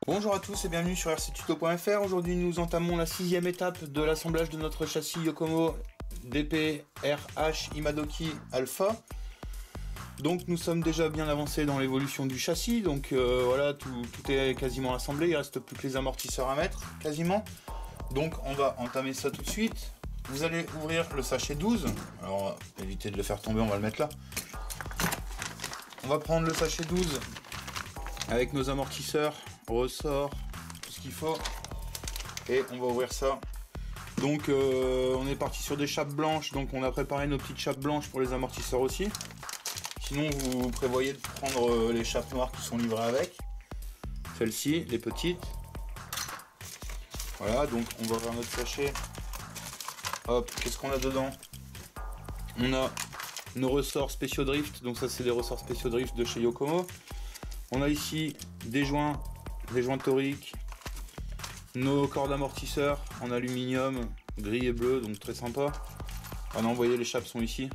Bonjour à tous et bienvenue sur rctuto.fr. Aujourd'hui nous entamons la 6e étape de l'assemblage de notre châssis Yokomo DP-RH Imadoki Alpha. Donc nous sommes déjà bien avancés dans l'évolution du châssis, donc voilà, tout est quasiment assemblé, il reste plus que les amortisseurs à mettre, quasiment. Donc on va entamer ça tout de suite. Vous allez ouvrir le sachet 12, alors on va éviter de le faire tomber, on va le mettre là. On va prendre le sachet 12 avec nos amortisseurs, ressort, tout ce qu'il faut, et on va ouvrir ça. Donc on est parti sur des chapes blanches, donc on a préparé nos petites chapes blanches pour les amortisseurs aussi. Sinon vous prévoyez de prendre les chapes noires qui sont livrées avec, celles-ci, les petites. Voilà, donc on va ouvrir notre sachet. Hop, qu'est-ce qu'on a dedans? On a nos ressorts spéciaux drift, donc ça c'est des ressorts spéciaux drift de chez Yokomo. On a ici des joints toriques, nos cordes amortisseurs en aluminium gris et bleu, donc très sympa. Ah non, vous voyez, les chapes sont ici.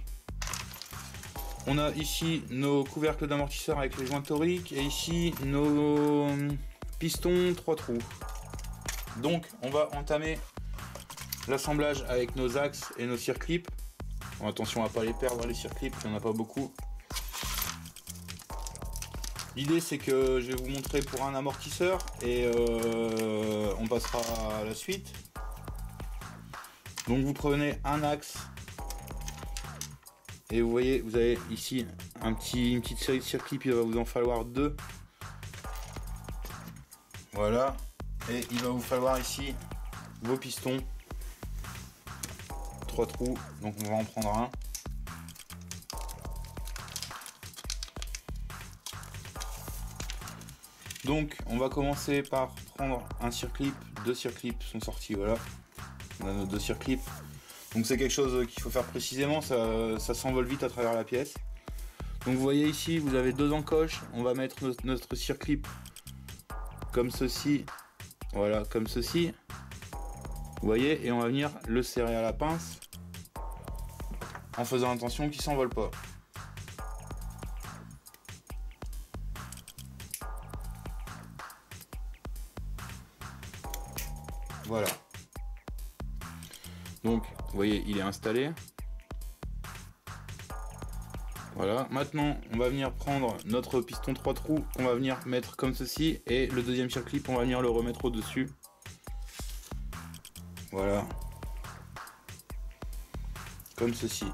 On a ici nos couvercles d'amortisseurs avec les joints toriques et ici nos pistons 3 trous. Donc on va entamer l'assemblage avec nos axes et nos circlips. Bon, attention à pas les perdre, les circlips, il n'y en a pas beaucoup. L'idée c'est que je vais vous montrer pour un amortisseur et on passera à la suite. Donc vous prenez un axe et vous voyez, vous avez ici une petite série de circlips, il va vous en falloir 2. Voilà, et il va vous falloir ici vos pistons, 3 trous, donc on va en prendre un. Donc on va commencer par prendre un circlip, 2 circlips sont sortis, voilà. On a nos 2 circlips. Donc c'est quelque chose qu'il faut faire précisément, ça s'envole vite à travers la pièce. Donc vous voyez ici, vous avez 2 encoches, on va mettre notre circlip comme ceci, voilà, comme ceci. Vous voyez, et on va venir le serrer à la pince en faisant attention qu'il s'envole pas. Voilà. Donc, vous voyez, il est installé. Voilà. Maintenant, on va venir prendre notre piston 3 trous qu'on va venir mettre comme ceci. Et le deuxième circlip, on va venir le remettre au-dessus. Voilà. Comme ceci.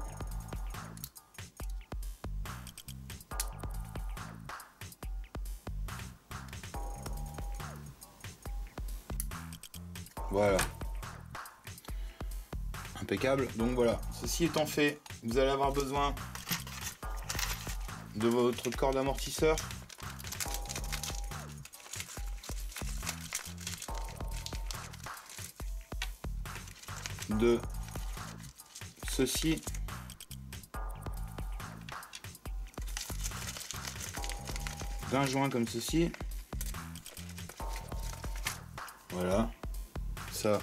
Voilà. Impeccable. Donc voilà, ceci étant fait, vous allez avoir besoin de votre corde amortisseur. De ceci. D'un joint comme ceci. Voilà. Ça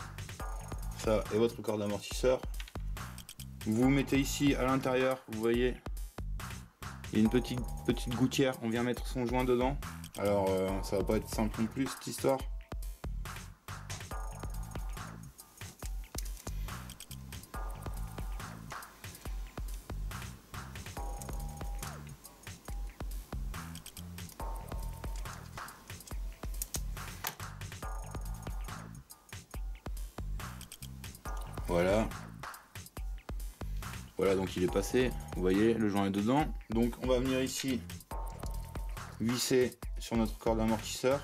et votre corde d'amortisseur. Vous mettez ici à l'intérieur, vous voyez, il y a une petite gouttière, on vient mettre son joint dedans. Alors ça va pas être simple non plus cette histoire. Voilà. Voilà, donc il est passé. Vous voyez, le joint est dedans. Donc on va venir ici visser sur notre corde d'amortisseur.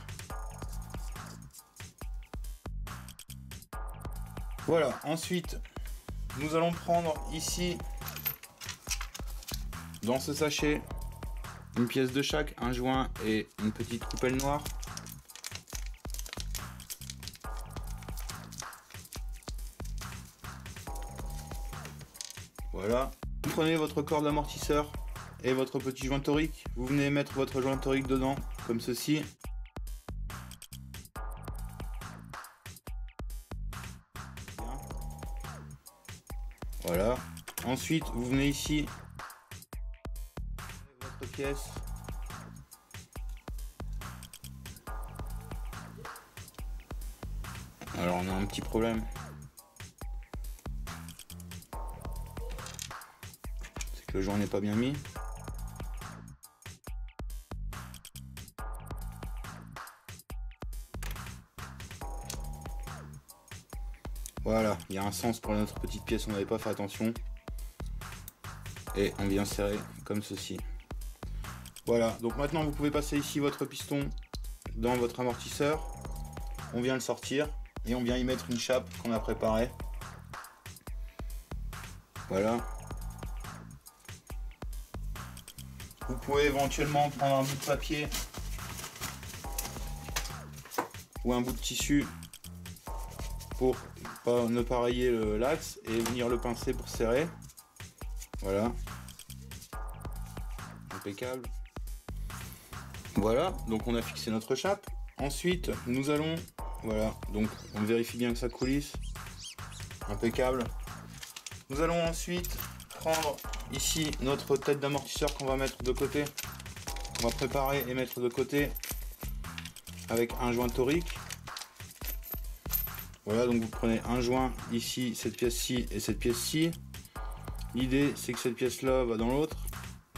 Voilà, ensuite nous allons prendre ici dans ce sachet une pièce de chaque, un joint et une petite coupelle noire. Voilà, vous prenez votre corde d'amortisseur et votre petit joint torique, vous venez mettre votre joint torique dedans, comme ceci. Voilà, ensuite vous venez ici, votre pièce, Alors on a un petit problème. C'est que le joint n'est pas bien mis. Voilà, il y a un sens pour notre petite pièce, on n'avait pas fait attention. Et on vient serrer comme ceci. Voilà, donc maintenant vous pouvez passer ici votre piston dans votre amortisseur. On vient le sortir et on vient y mettre une chape qu'on a préparée. Voilà. Vous pouvez éventuellement prendre un bout de papier ou un bout de tissu pour ne pas rayer l'axe et venir le pincer pour serrer. Voilà. Impeccable. Voilà, donc on a fixé notre chape. Ensuite, nous allons, voilà, donc on vérifie bien que ça coulisse. Impeccable. Nous allons ensuite prendre ici notre tête d'amortisseur qu'on va mettre de côté. On va préparer et mettre de côté avec un joint torique. Voilà, donc vous prenez un joint ici, cette pièce-ci et cette pièce-ci. L'idée, c'est que cette pièce-là va dans l'autre.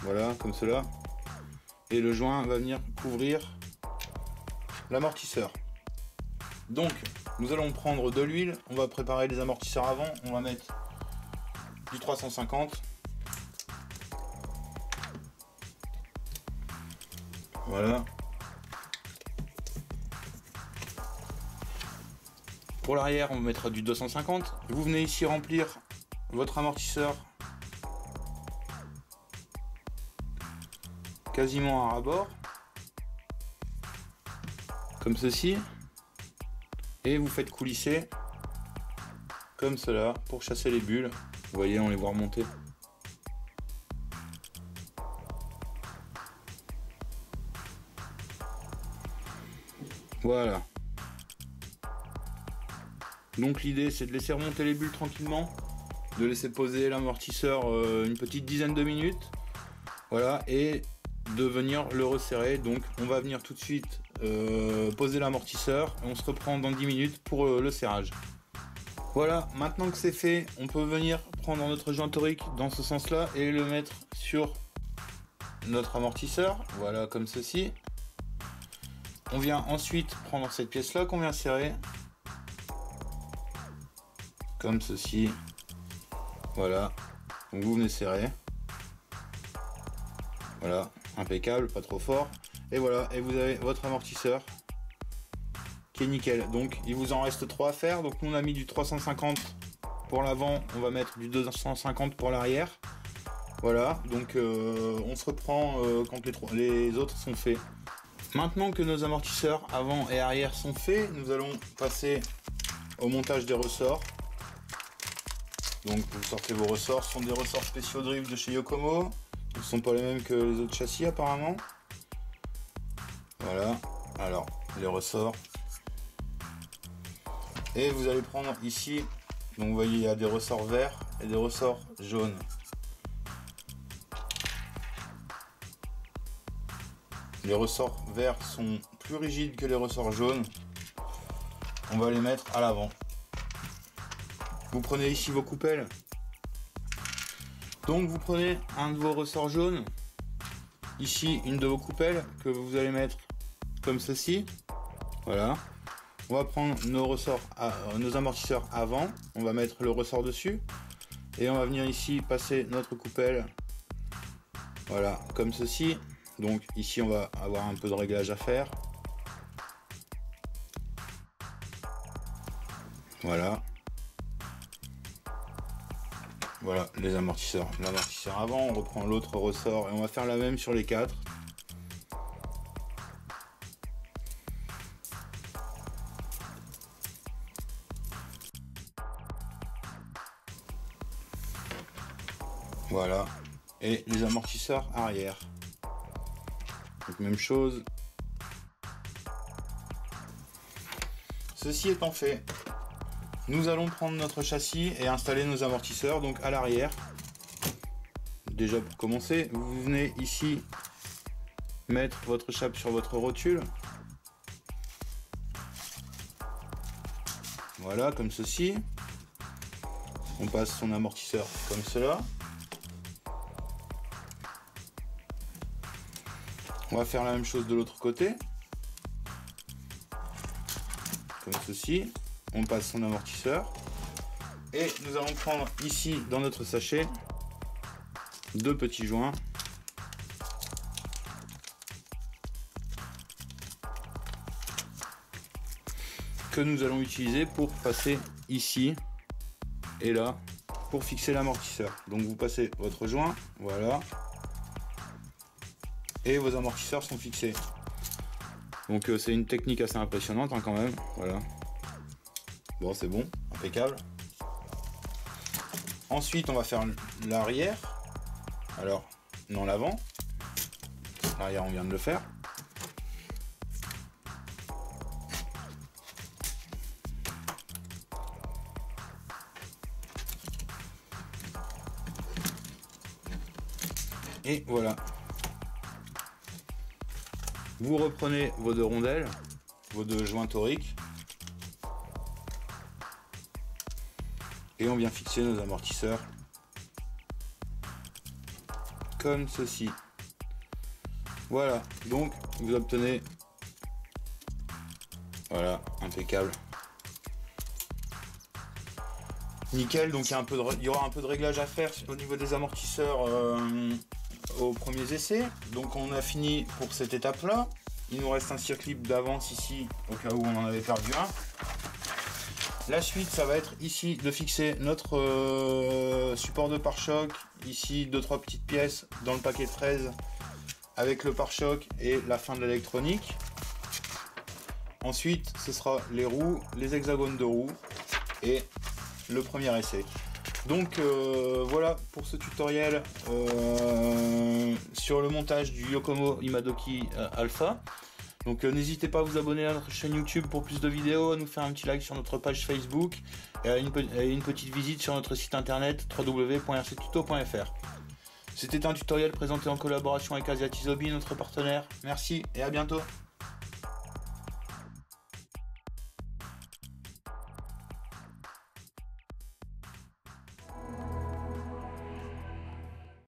Voilà, comme cela. Et le joint va venir couvrir l'amortisseur. Donc, nous allons prendre de l'huile. On va préparer les amortisseurs avant. On va mettre du 350. Voilà. Pour l'arrière, on mettra du 250. Vous venez ici remplir votre amortisseur quasiment à ras-bord, comme ceci, et vous faites coulisser comme cela pour chasser les bulles. Vous voyez, on les voit remonter. Voilà. Donc l'idée, c'est de laisser remonter les bulles tranquillement, de laisser poser l'amortisseur une petite dizaine de minutes, voilà, et de venir le resserrer. Donc on va venir tout de suite poser l'amortisseur et on se reprend dans 10 minutes pour le serrage. Voilà, maintenant que c'est fait, on peut venir prendre notre joint torique dans ce sens là et le mettre sur notre amortisseur, voilà, comme ceci. On vient ensuite prendre cette pièce là qu'on vient serrer comme ceci, voilà. Donc vous venez serrer, voilà, impeccable, pas trop fort, et voilà, et vous avez votre amortisseur qui est nickel. Donc il vous en reste 3 à faire. Donc nous on a mis du 350 pour l'avant, on va mettre du 250 pour l'arrière. Voilà, donc on se reprend quand les autres sont faits. Maintenant que nos amortisseurs avant et arrière sont faits, nous allons passer au montage des ressorts. Donc vous sortez vos ressorts, ce sont des ressorts spéciaux drift de chez Yokomo. Ils ne sont pas les mêmes que les autres châssis apparemment. Voilà, alors les ressorts. Et vous allez prendre ici, donc vous voyez il y a des ressorts verts et des ressorts jaunes. Les ressorts verts sont plus rigides que les ressorts jaunes. On va les mettre à l'avant. Vous prenez ici vos coupelles. Donc vous prenez un de vos ressorts jaunes. Ici une de vos coupelles que vous allez mettre comme ceci. Voilà. On va prendre nos ressorts, nos amortisseurs avant. On va mettre le ressort dessus. Et on va venir ici passer notre coupelle. Voilà, comme ceci. Donc ici on va avoir un peu de réglage à faire. Voilà. Voilà les amortisseurs. L'amortisseur avant, on reprend l'autre ressort et on va faire la même sur les 4. Voilà. Et les amortisseurs arrière. Donc même chose. Ceci étant fait, nous allons prendre notre châssis et installer nos amortisseurs donc à l'arrière. Déjà pour commencer, vous venez ici mettre votre chape sur votre rotule. Voilà, comme ceci. On passe son amortisseur comme cela. On va faire la même chose de l'autre côté. Comme ceci. On passe son amortisseur. Et nous allons prendre ici dans notre sachet 2 petits joints. Que nous allons utiliser pour passer ici et là pour fixer l'amortisseur. Donc vous passez votre joint, voilà, et vos amortisseurs sont fixés. Donc c'est une technique assez impressionnante hein, quand même, voilà. Bon, c'est bon, impeccable. Ensuite on va faire l'arrière, alors non l'avant, l'arrière on vient de le faire. Et voilà. Vous reprenez vos 2 rondelles, vos 2 joints toriques. Et on vient fixer nos amortisseurs. Comme ceci. Voilà. Donc vous obtenez. Voilà, impeccable. Nickel, donc il y aura un peu de réglage à faire au niveau des amortisseurs aux premiers essais. Donc on a fini pour cette étape là. Il nous reste un circuit d'avance ici au cas où on en avait perdu un. La suite ça va être ici de fixer notre support de pare-choc. Ici 2-3 petites pièces dans le paquet de fraises avec le pare-choc et la fin de l'électronique. Ensuite ce sera les roues, les hexagones de roues et le premier essai. Donc voilà pour ce tutoriel sur le montage du Yokomo Imadoki Alpha. Donc n'hésitez pas à vous abonner à notre chaîne YouTube pour plus de vidéos, à nous faire un petit like sur notre page Facebook et à une petite visite sur notre site internet www.rctuto.fr. C'était un tutoriel présenté en collaboration avec Asiatisobi, notre partenaire. Merci et à bientôt.